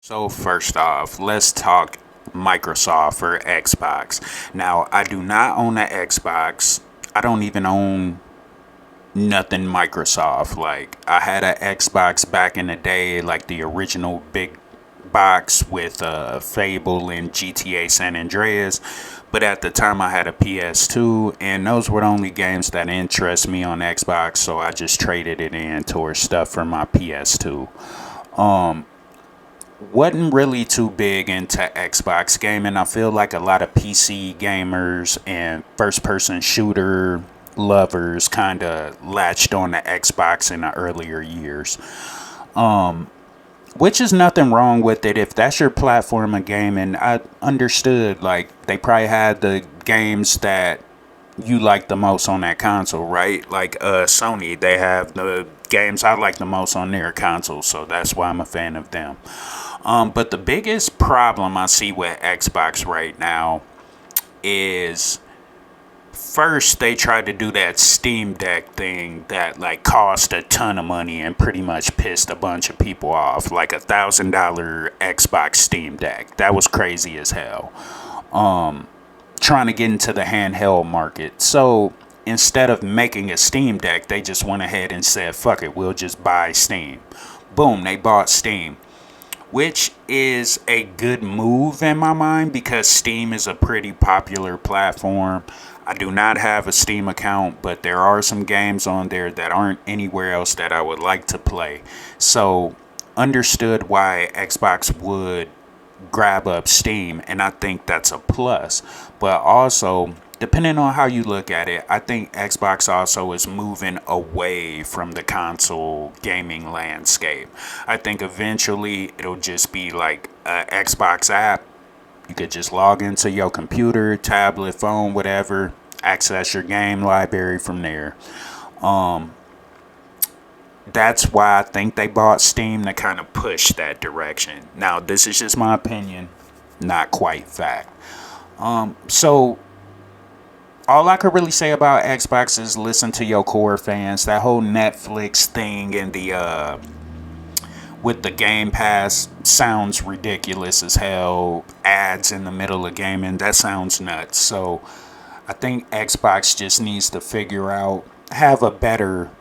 So first off, let's talk Microsoft or Xbox. Now, I do not own an Xbox. I don't even own nothing Microsoft. Like, I had an Xbox back in the day, like the original big box with Fable and GTA San Andreas. But at the time, I had a PS2, and those were the only games that interest me on Xbox. So I just traded it in towards stuff for my PS2. Wasn't really too big into Xbox gaming. I feel like a lot of PC gamers and first person shooter lovers kind of latched on the Xbox in the earlier years. Which is nothing wrong with it. If that's your platform of gaming, I understood. Like, they probably had the games that you like the most on that console, right? Like Sony, they have the games I like the most on their console, so that's why I'm a fan of them. But the biggest problem I see with Xbox right now is first they tried to do that Steam Deck thing that like cost a ton of money and pretty much pissed a bunch of people off. Like $1,000 Xbox Steam Deck. That was crazy as hell. Trying to get into the handheld market. So instead of making a Steam Deck, they just went ahead and said, fuck it, we'll just buy Steam. Boom, they bought Steam, which is a good move in my mind because Steam is a pretty popular platform. I do not have a Steam account, but there are some games on there that aren't anywhere else that I would like to play. So, understood why Xbox would grab up Steam, and I think that's a plus. But also, depending on how you look at it, I think Xbox also is moving away from the console gaming landscape. I think eventually it'll just be like a Xbox app. You could just log into your computer, tablet, phone, whatever, access your game library from there. That's why I think they bought Steam to kind of push that direction. Now, this is just my opinion, not quite fact. So all I could really say about Xbox is listen to your core fans. That whole Netflix thing and the with the Game Pass sounds ridiculous as hell. Ads in the middle of gaming, that sounds nuts. So I think Xbox just needs to figure out, have a better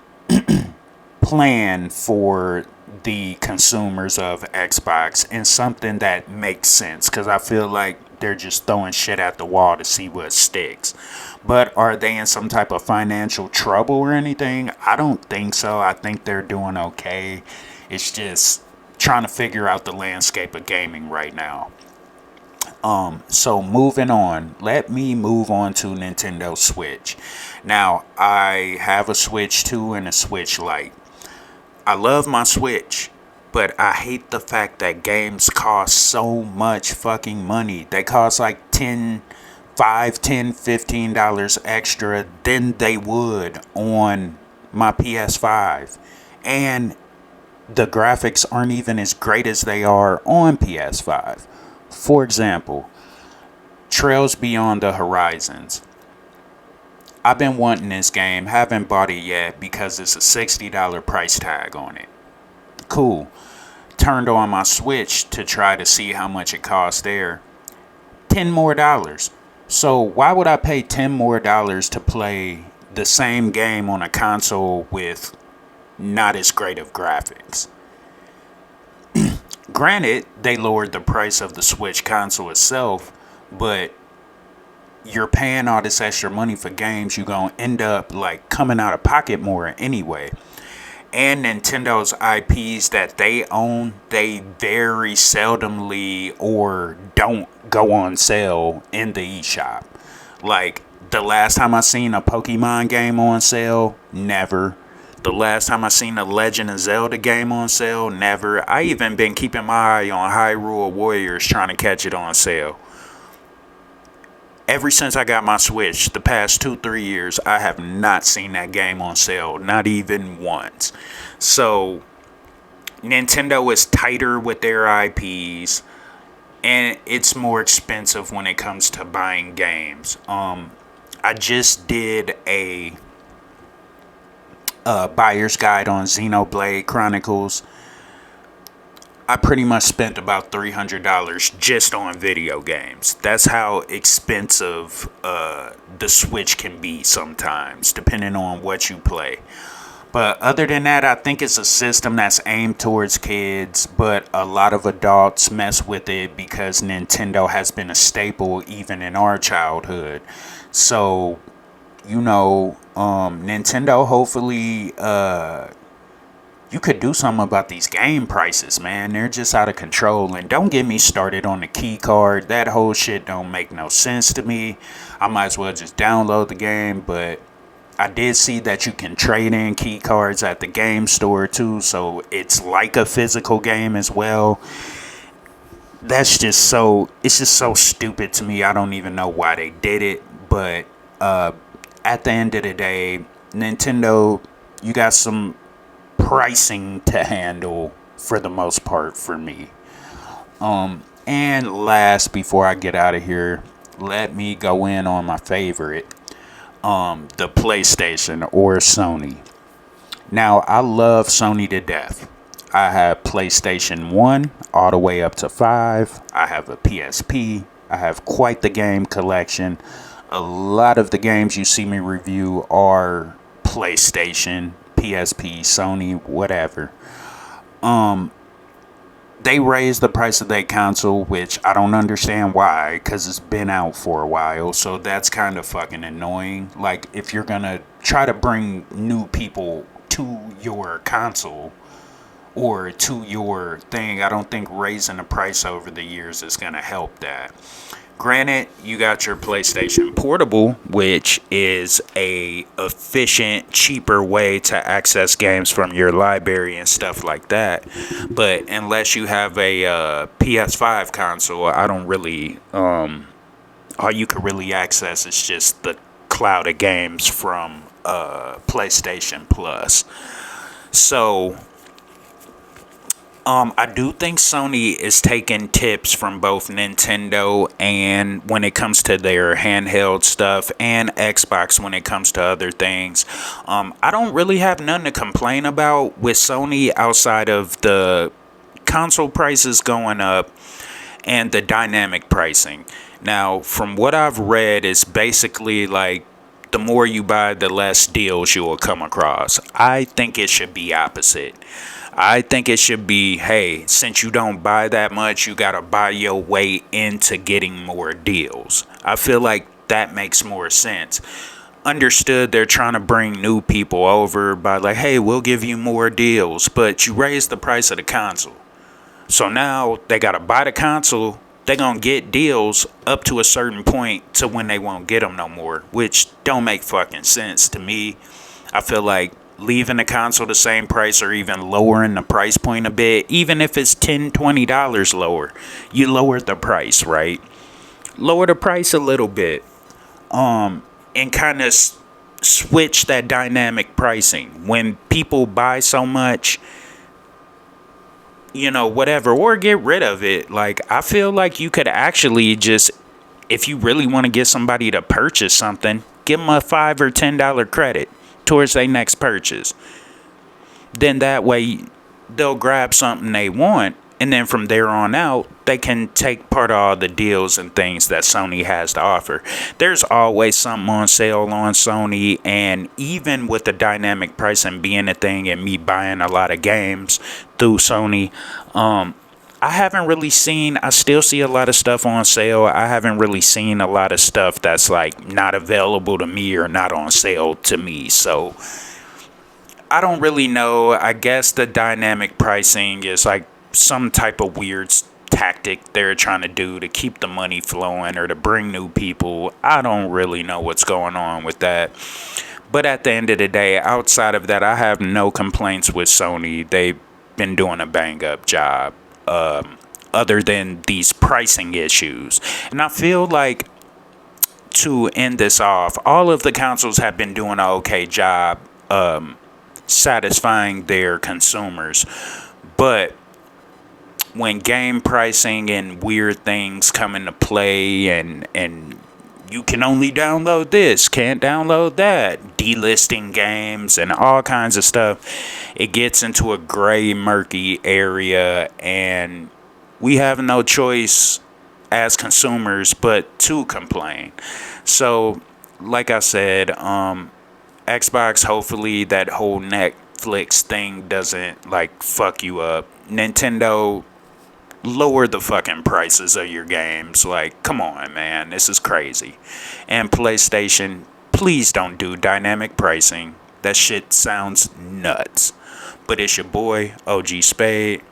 plan for the consumers of Xbox and something that makes sense, because I feel like they're just throwing shit at the wall to see what sticks. But are they in some type of financial trouble or anything? I don't think so. I think they're doing okay. It's just trying to figure out the landscape of gaming right now. So moving on, let me move on to Nintendo Switch. Now, I have a Switch 2 and a Switch Lite. I love my Switch, but I hate the fact that games cost so much fucking money. They cost like $15 extra than they would on my PS5. And the graphics aren't even as great as they are on PS5. For example, Trails Beyond the Horizons. I've been wanting this game, haven't bought it yet because it's a $60 price tag on it. Cool. Turned on my Switch to try to see how much it costs there. $10 more. So why would I pay $10 more to play the same game on a console with not as great of graphics? Granted, they lowered the price of the Switch console itself, but you're paying all this extra money for games, you're going to end up like coming out of pocket more anyway. And Nintendo's IPs that they own, they very seldomly or don't go on sale in the eShop. Like, the last time I seen a Pokemon game on sale, never. The last time I seen a Legend of Zelda game on sale, never. I even been keeping my eye on Hyrule Warriors trying to catch it on sale. Ever since I got my Switch, the past 2-3 years, I have not seen that game on sale, not even once. So, Nintendo is tighter with their IPs, and it's more expensive when it comes to buying games. I just did a buyer's guide on Xenoblade Chronicles. I pretty much spent about $300 just on video games. That's how expensive the Switch can be sometimes, depending on what you play. But other than that, I think it's a system that's aimed towards kids, but a lot of adults mess with it because Nintendo has been a staple even in our childhood. So, Nintendo, hopefully, you could do something about these game prices, man. They're just out of control. And don't get me started on the key card. That whole shit don't make no sense to me. I might as well just download the game, but I did see that you can trade in key cards at the game store too, so it's like a physical game as well. It's just so stupid to me. I don't even know why they did it, but at the end of the day, Nintendo, you got some pricing to handle for the most part for me. And last, before I get out of here, let me go in on my favorite, the PlayStation or Sony. Now, I love Sony to death. I have PlayStation 1 all the way up to 5. I have a PSP. I have quite the game collection. A lot of the games you see me review are PlayStation, PSP, Sony, whatever. They raised the price of their console, which I don't understand why, because it's been out for a while. So that's kind of fucking annoying. Like, if you're gonna try to bring new people to your console or to your thing, I don't think raising the price over the years is gonna help that. Granted, you got your PlayStation Portable, which is a efficient, cheaper way to access games from your library and stuff like that. But unless you have a PS5 console, I don't really. All you can really access is just the cloud of games from PlayStation Plus. So I do think Sony is taking tips from both Nintendo and when it comes to their handheld stuff and Xbox when it comes to other things. I don't really have none to complain about with Sony outside of the console prices going up and the dynamic pricing. Now, from what I've read, it's basically like the more you buy, the less deals you will come across. I think it should be opposite. I think it should be, hey, since you don't buy that much, you got to buy your way into getting more deals. I feel like that makes more sense. Understood they're trying to bring new people over by like, hey, we'll give you more deals, but you raise the price of the console. So now they got to buy the console. They're going to get deals up to a certain point to when they won't get them no more, which don't make fucking sense to me. I feel like leaving the console the same price or even lowering the price point a bit, even if it's $10-$20 lower, you lowered the price, right? Lower the price a little bit, and kind of switch that dynamic pricing. When people buy so much, whatever, or get rid of it. Like, I feel like you could actually just, if you really want to get somebody to purchase something, give them a $5 or $10 credit towards their next purchase. Then that way they'll grab something they want, and then from there on out they can take part of all the deals and things that Sony has to offer. There's always something on sale on Sony, and even with the dynamic pricing being a thing and me buying a lot of games through Sony, I still see a lot of stuff on sale. I haven't really seen a lot of stuff that's like not available to me or not on sale to me. So I don't really know. I guess the dynamic pricing is like some type of weird tactic they're trying to do to keep the money flowing or to bring new people. I don't really know what's going on with that. But at the end of the day, outside of that, I have no complaints with Sony. They've been doing a bang up job. Other than these pricing issues. And I feel like, to end this off, all of the consoles have been doing an okay job satisfying their consumers. But when game pricing and weird things come into play and you can only download this, can't download that, delisting games and all kinds of stuff. It gets into a gray, murky area, and we have no choice as consumers but to complain. So, like I said, Xbox, hopefully that whole Netflix thing doesn't like fuck you up. Nintendo, lower the fucking prices of your games. Like, come on, man, this is crazy. And PlayStation, please don't do dynamic pricing. That shit sounds nuts. But it's your boy, OG Spade.